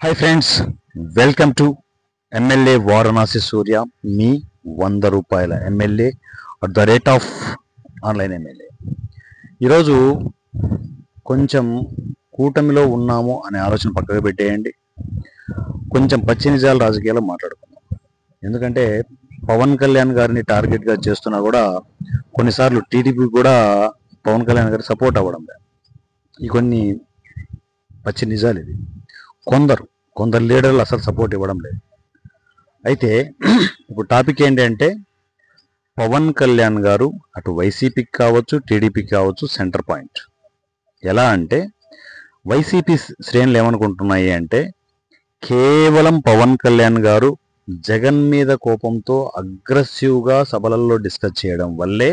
Hi friends, welcome to MLA Varanasi Surya, మీ 100 రూపాయల MLA at the rate of online MLA. ఈరోజు కొంచెం కూటమిలో ఉన్నాము అనే ఆలోచన పక్కకు పెట్టేయండి. కొంచెం పచ్చి నిజాల రాజకీయాలు మాట్లాడుకుందాం. ఎందుకంటే పవన్ కళ్యాణ్ గారిని టార్గెట్గా చేస్తున్నా కూడా కొన్నిసార్లు టీడీపీ కూడా పవన్ కళ్యాణ్ గారికి సపోర్ట్ అవ్వడం లేదు. ఈ కొన్ని పచ్చి నిజాలు ఇది. కొందరు లీడర్లు అసలు సపోర్ట్ ఇవ్వడం లేదు. అయితే ఇప్పుడు టాపిక్ ఏంటి అంటే, పవన్ కళ్యాణ్ గారు అటు వైసీపీకి కావచ్చు, టీడీపీకి కావచ్చు సెంటర్ పాయింట్. ఎలా అంటే, వైసీపీ శ్రేణులు ఏమనుకుంటున్నాయి అంటే, కేవలం పవన్ కళ్యాణ్ గారు జగన్ మీద కోపంతో అగ్రెసివ్గా సభలలో డిస్కస్ చేయడం వల్లే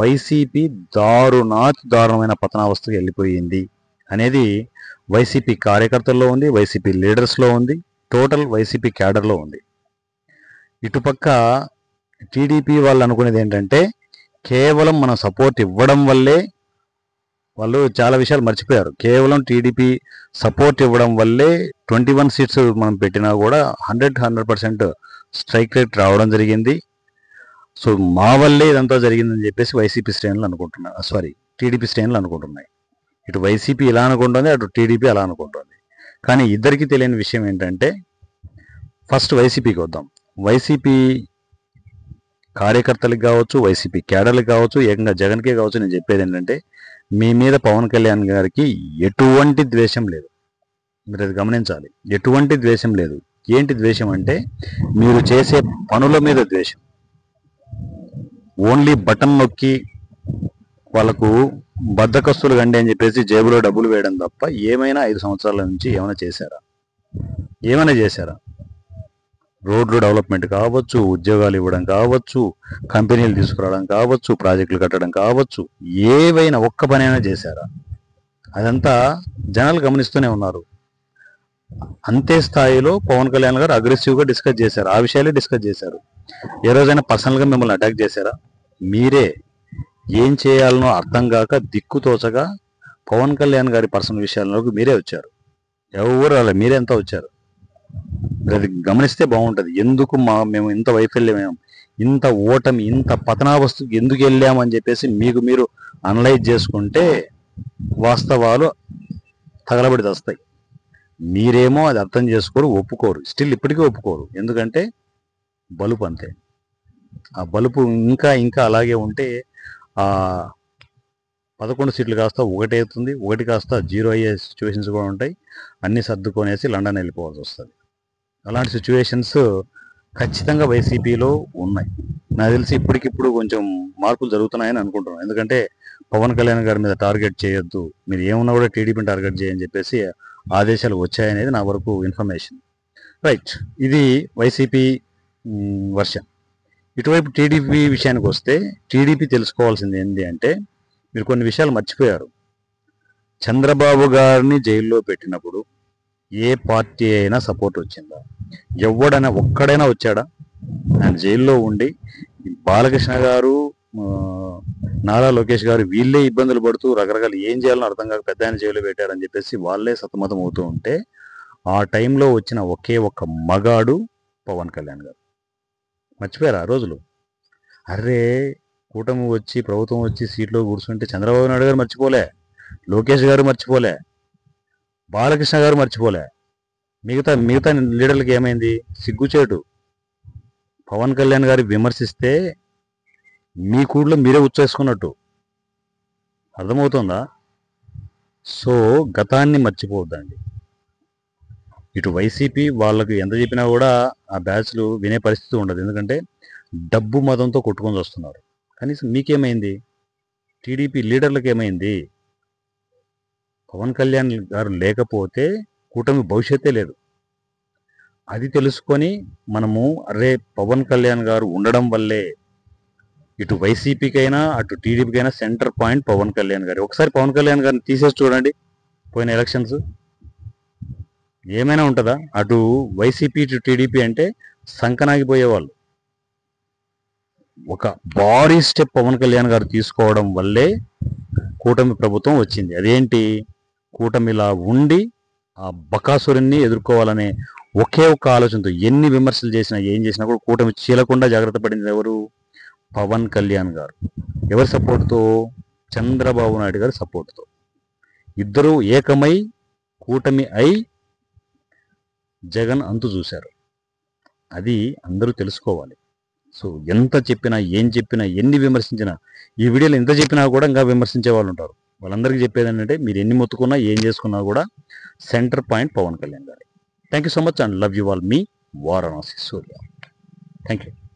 వైసీపీ దారుణమైన పతనావస్థకు వెళ్ళిపోయింది అనేది వైసీపీ కార్యకర్తల్లో ఉంది, వైసీపీ లీడర్స్లో ఉంది, టోటల్ వైసీపీ క్యాడర్లో ఉంది. ఇటుపక్క టీడీపీ వాళ్ళు అనుకునేది ఏంటంటే, కేవలం మనం సపోర్ట్ ఇవ్వడం వల్లే, వాళ్ళు చాలా విషయాలు మర్చిపోయారు. కేవలం టీడీపీ సపోర్ట్ ఇవ్వడం వల్లే 21 సీట్స్ మనం పెట్టినా కూడా 100% స్ట్రైక్ రేట్ రావడం జరిగింది. సో మా వల్లే ఇదంతా జరిగిందని చెప్పేసి వైసీపీ శ్రేణులు అనుకుంటున్నారు, టీడీపీ శ్రేణులు అనుకుంటున్నాయి. ఇటు వైసీపీ ఇలా అనుకుంటుంది, అటు టీడీపీ అలా అనుకుంటుంది. కానీ ఇద్దరికీ తెలియని విషయం ఏంటంటే, ఫస్ట్ వైసీపీకి వద్దాం. వైసీపీ కార్యకర్తలకు కావచ్చు, వైసీపీ క్యాడర్లకు కావచ్చు, ఏకంగా జగన్కే కావచ్చు, నేను చెప్పేది ఏంటంటే, మీ మీద పవన్ కళ్యాణ్ గారికి ఎటువంటి ద్వేషం లేదు. మీరు అది గమనించాలి. ఎటువంటి ద్వేషం లేదు. ఏంటి ద్వేషం అంటే, మీరు చేసే పనుల మీద ద్వేషం. ఓన్లీ బటన్ నొక్కి వాళ్ళకు బద్దకస్తులు గండి అని చెప్పేసి జేబులో డబ్బులు వేయడం తప్ప ఏమైనా 5 సంవత్సరాల నుంచి ఏమైనా చేశారా? రోడ్లు డెవలప్మెంట్ కావచ్చు, ఉద్యోగాలు ఇవ్వడం కావచ్చు, కంపెనీలు తీసుకురావడం కావచ్చు, ప్రాజెక్టులు కట్టడం కావచ్చు, ఏవైనా ఒక్క పనైనా చేశారా? అదంతా జనాలు గమనిస్తూనే ఉన్నారు. అంతే స్థాయిలో పవన్ కళ్యాణ్ గారు అగ్రెసివ్గా డిస్కస్ చేశారు. ఆ విషయాలే డిస్కస్ చేశారు. ఏ రోజైనా పర్సనల్గా మిమ్మల్ని అటాక్ చేశారా? మీరే ఏం చేయాలనో అర్థం కాక దిక్కుతోచగా పవన్ కళ్యాణ్ గారి పర్సనల్ విషయాల్లోకి మీరే వచ్చారు. ఎవరు అలా మీరే ఎంత వచ్చారు? అది గమనిస్తే బాగుంటుంది. ఎందుకు మేము ఇంత వైఫల్యమేం, ఇంత ఓటమి, ఇంత పతనావస్థకు ఎందుకు వెళ్ళామని చెప్పేసి మీకు మీరు అనలైజ్ చేసుకుంటే వాస్తవాలు తగలబడి వస్తాయి. మీరేమో అది అర్థం చేసుకోరు, ఒప్పుకోరు. స్టిల్ ఇప్పటికీ ఒప్పుకోరు. ఎందుకంటే బలుపు అంతే. ఆ బలుపు ఇంకా అలాగే ఉంటే ఆ 11 సీట్లు కాస్త 1 అవుతుంది, 1 కాస్త 0 అయ్యే సిచ్యువేషన్స్ కూడా ఉంటాయి. అన్నీ సర్దుకొనేసి లండన్ వెళ్ళిపోవాల్సి వస్తుంది. అలాంటి సిచ్యువేషన్స్ ఖచ్చితంగా వైసీపీలో ఉన్నాయి. నాకు తెలిసి ఇప్పటికిప్పుడు కొంచెం మార్పులు జరుగుతున్నాయని అనుకుంటున్నాను. ఎందుకంటే పవన్ కళ్యాణ్ గారి మీద టార్గెట్ చేయొద్దు, మీరు ఏమన్నా కూడా టీడీపీని టార్గెట్ చేయని చెప్పేసి ఆదేశాలు వచ్చాయనేది నా వరకు ఇన్ఫర్మేషన్. రైట్, ఇది వైసీపీ వర్షన్. ఇటువైపు టీడీపీ విషయానికి వస్తే, టీడీపీ తెలుసుకోవాల్సింది ఏంటి అంటే, మీరు కొన్ని విషయాలు మర్చిపోయారు. చంద్రబాబు గారిని జైల్లో పెట్టినప్పుడు ఏ పార్టీ అయినా సపోర్ట్ వచ్చిందా? ఒక్కడైనా వచ్చాడా? ఆయన జైల్లో ఉండి బాలకృష్ణ గారు, నారా లోకేష్ గారు వీళ్ళే ఇబ్బందులు పడుతూ రకరకాల ఏం చేయాలని అర్థం కాక పెద్ద ఆయన జైల్లో పెట్టారని చెప్పేసి వాళ్ళే సతమతం అవుతూ ఉంటే, ఆ టైంలో వచ్చిన ఒకే ఒక్క మగాడు పవన్ కళ్యాణ్ గారు. మర్చిపోయారు ఆ రోజులు? అర్రే, కూటమి వచ్చి, ప్రభుత్వం వచ్చి సీట్లో కూర్చుంటే చంద్రబాబు నాయుడు గారు మర్చిపోలే, లోకేష్ గారు మర్చిపోలే, బాలకృష్ణ గారు మర్చిపోలే. మిగతా లీడర్లకి ఏమైంది? సిగ్గుచేటు. పవన్ కళ్యాణ్ గారి విమర్శిస్తే మీ కూడలో మీరే ఉచ్చేసుకున్నట్టు. అర్థమవుతుందా? సో గతాన్ని మర్చిపోవద్దండి. ఇటు వైసీపీ వాళ్ళకు ఎంత చెప్పినా కూడా ఆ బ్యాచ్లు వినే పరిస్థితి ఉండదు. ఎందుకంటే డబ్బు మదంతో కొట్టుకొని వస్తున్నారు. కనీసం మీకేమైంది? టీడీపీ లీడర్లకు ఏమైంది? పవన్ కళ్యాణ్ గారు లేకపోతే కూటమి భవిష్యత్తే లేదు. అది తెలుసుకొని మనము, అరే పవన్ కళ్యాణ్ గారు ఉండడం వల్లే ఇటు వైసీపీకైనా అటు టీడీపీకైనా సెంటర్ పాయింట్ పవన్ కళ్యాణ్ గారు. ఒకసారి పవన్ కళ్యాణ్ గారిని తీసేసి చూడండి, పోయిన ఎలక్షన్స్ ఏమైనా ఉంటుందా? అటు వైసీపీ ఇటు టీడీపీ అంటే సంకనాగిపోయేవాళ్ళు. ఒక భారీ స్టెప్ పవన్ కళ్యాణ్ గారు తీసుకోవడం వల్లే కూటమి ప్రభుత్వం వచ్చింది. అదేంటి? కూటమిలా ఉండి ఆ బకాసురుణ్ణి ఎదుర్కోవాలనే ఒకే ఒక్క ఆలోచనతో ఎన్ని విమర్శలు చేసినా ఏం చేసినా కూడా కూటమి చీలకుండా జాగ్రత్త పడింది ఎవరు? పవన్ కళ్యాణ్ గారు. ఎవరి సపోర్ట్తో? చంద్రబాబు నాయుడు గారి సపోర్ట్తో. ఇద్దరూ ఏకమై కూటమి అయి జగన్ అంతు చూశారు. అది అందరూ తెలుసుకోవాలి. సో ఎంత చెప్పినా, ఏం చెప్పినా, ఎన్ని విమర్శించినా, ఈ వీడియోలో ఎంత చెప్పినా కూడా ఇంకా విమర్శించే వాళ్ళు ఉంటారు. వాళ్ళందరికీ చెప్పేది ఏంటంటే, మీరు ఎన్ని మొత్తుకున్నా ఏం చేసుకున్నా కూడా సెంటర్ పాయింట్ పవన్ కళ్యాణ్ గారు. Thank you so much and love you all. Me Varanasi Surya. Thank you.